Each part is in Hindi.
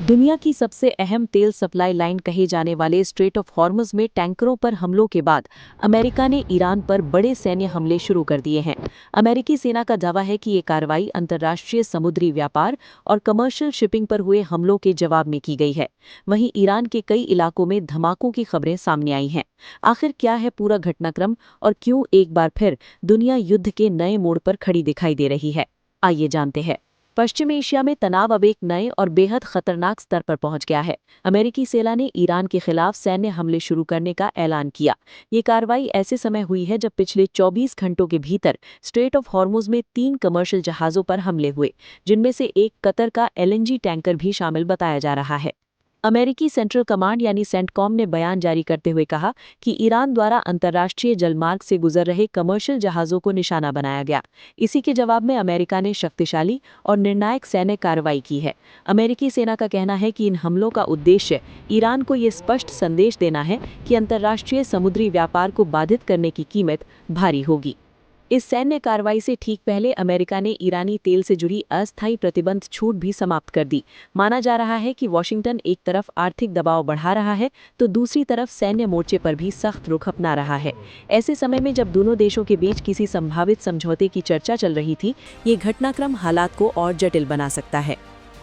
दुनिया की सबसे अहम तेल सप्लाई लाइन कहे जाने वाले स्ट्रेट ऑफ हॉर्मुज में टैंकरों पर हमलों के बाद अमेरिका ने ईरान पर बड़े सैन्य हमले शुरू कर दिए हैं। अमेरिकी सेना का दावा है कि ये कार्रवाई अंतर्राष्ट्रीय समुद्री व्यापार और कमर्शियल शिपिंग पर हुए हमलों के जवाब में की गई है। वहीं ईरान के कई इलाकों में धमाकों की खबरें सामने आई हैं। आखिर क्या है पूरा घटनाक्रम और क्यों एक बार फिर दुनिया युद्ध के नए मोड़ पर खड़ी दिखाई दे रही है, आइए जानते हैं। पश्चिम एशिया में तनाव अब एक नए और बेहद खतरनाक स्तर पर पहुंच गया है। अमेरिकी सेना ने ईरान के खिलाफ सैन्य हमले शुरू करने का ऐलान किया। ये कार्रवाई ऐसे समय हुई है जब पिछले 24 घंटों के भीतर स्ट्रेट ऑफ हॉर्मुज में 3 कमर्शियल जहाजों पर हमले हुए, जिनमें से एक कतर का एलएनजी टैंकर भी शामिल बताया जा रहा है। अमेरिकी सेंट्रल कमांड यानी सेंटकॉम ने बयान जारी करते हुए कहा कि ईरान द्वारा अंतर्राष्ट्रीय जलमार्ग से गुजर रहे कमर्शियल जहाजों को निशाना बनाया गया। इसी के जवाब में अमेरिका ने शक्तिशाली और निर्णायक सैन्य कार्रवाई की है। अमेरिकी सेना का कहना है कि इन हमलों का उद्देश्य ईरान को ये स्पष्ट संदेश देना है कि अंतर्राष्ट्रीय समुद्री व्यापार को बाधित करने की कीमत भारी होगी। इस सैन्य कार्रवाई से ठीक पहले अमेरिका ने ईरानी तेल से जुड़ी अस्थायी प्रतिबंध छूट भी समाप्त कर दी। माना जा रहा है कि वॉशिंगटन एक तरफ आर्थिक दबाव बढ़ा रहा है तो दूसरी तरफ सैन्य मोर्चे पर भी सख्त रुख अपना रहा है। ऐसे समय में जब दोनों देशों के बीच किसी संभावित समझौते की चर्चा चल रही थी, ये घटनाक्रम हालात को और जटिल बना सकता है।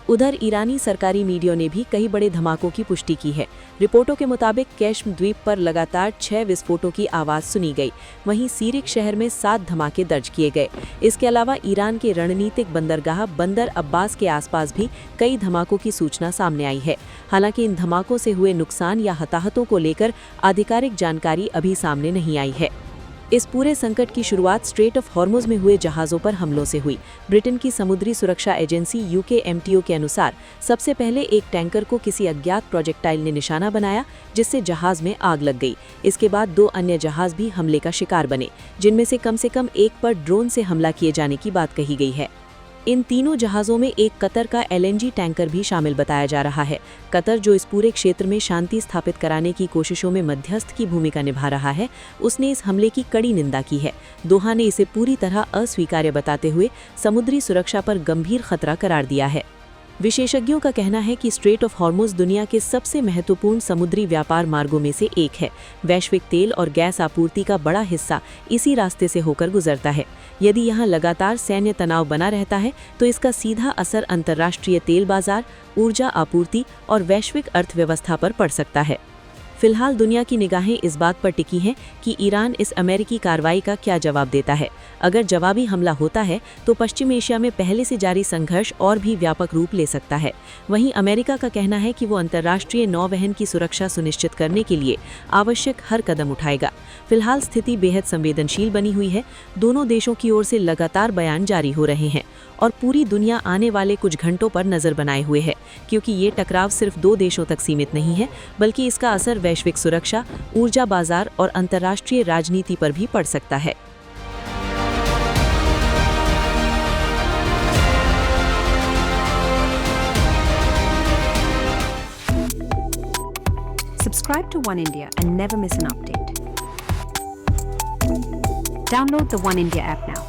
उधर ईरानी सरकारी मीडिया ने भी कई बड़े धमाकों की पुष्टि की है। रिपोर्टों के मुताबिक कैश्म द्वीप पर लगातार 6 विस्फोटों की आवाज सुनी गई। वहीं सीरिक शहर में 7 धमाके दर्ज किए गए। इसके अलावा ईरान के रणनीतिक बंदरगाह बंदर अब्बास के आसपास भी कई धमाकों की सूचना सामने आई है। हालांकि इन धमाकों से हुए नुकसान या हताहतों को लेकर आधिकारिक जानकारी अभी सामने नहीं आई है। इस पूरे संकट की शुरुआत स्ट्रेट ऑफ हॉर्मुज में हुए जहाज़ों पर हमलों से हुई। ब्रिटेन की समुद्री सुरक्षा एजेंसी यूकेएमटीओ के अनुसार सबसे पहले एक टैंकर को किसी अज्ञात प्रोजेक्टाइल ने निशाना बनाया, जिससे जहाज में आग लग गई। इसके बाद 2 अन्य जहाज भी हमले का शिकार बने, जिनमें से कम एक पर ड्रोन से हमला किए जाने की बात कही गई है। इन तीनों जहाज़ों में एक कतर का एलएनजी टैंकर भी शामिल बताया जा रहा है। कतर, जो इस पूरे क्षेत्र में शांति स्थापित कराने की कोशिशों में मध्यस्थ की भूमिका निभा रहा है, उसने इस हमले की कड़ी निंदा की है। दोहा ने इसे पूरी तरह अस्वीकार्य बताते हुए समुद्री सुरक्षा पर गंभीर खतरा करार दिया है। विशेषज्ञों का कहना है कि स्ट्रेट ऑफ हॉर्मुज दुनिया के सबसे महत्वपूर्ण समुद्री व्यापार मार्गों में से एक है। वैश्विक तेल और गैस आपूर्ति का बड़ा हिस्सा इसी रास्ते से होकर गुजरता है। यदि यहाँ लगातार सैन्य तनाव बना रहता है तो इसका सीधा असर अंतर्राष्ट्रीय तेल बाजार, ऊर्जा आपूर्ति और वैश्विक अर्थव्यवस्था पर पड़ सकता है। फिलहाल दुनिया की निगाहें इस बात पर टिकी हैं कि ईरान इस अमेरिकी कार्रवाई का क्या जवाब देता है। अगर जवाबी हमला होता है तो पश्चिम एशिया में पहले से जारी संघर्ष और भी व्यापक रूप ले सकता है। वहीं अमेरिका का कहना है कि वो अंतर्राष्ट्रीय नौवहन की सुरक्षा सुनिश्चित करने के लिए आवश्यक हर कदम उठाएगा। फिलहाल स्थिति बेहद संवेदनशील बनी हुई है। दोनों देशों की ओर से लगातार बयान जारी हो रहे हैं और पूरी दुनिया आने वाले कुछ घंटों पर नजर बनाए हुए है, क्योंकि ये टकराव सिर्फ 2 देशों तक सीमित नहीं है, बल्कि इसका असर वैश्विक सुरक्षा, ऊर्जा बाजार और अंतर्राष्ट्रीय राजनीति पर भी पड़ सकता है। Subscribe to One India and never miss an update. Download the One India app now.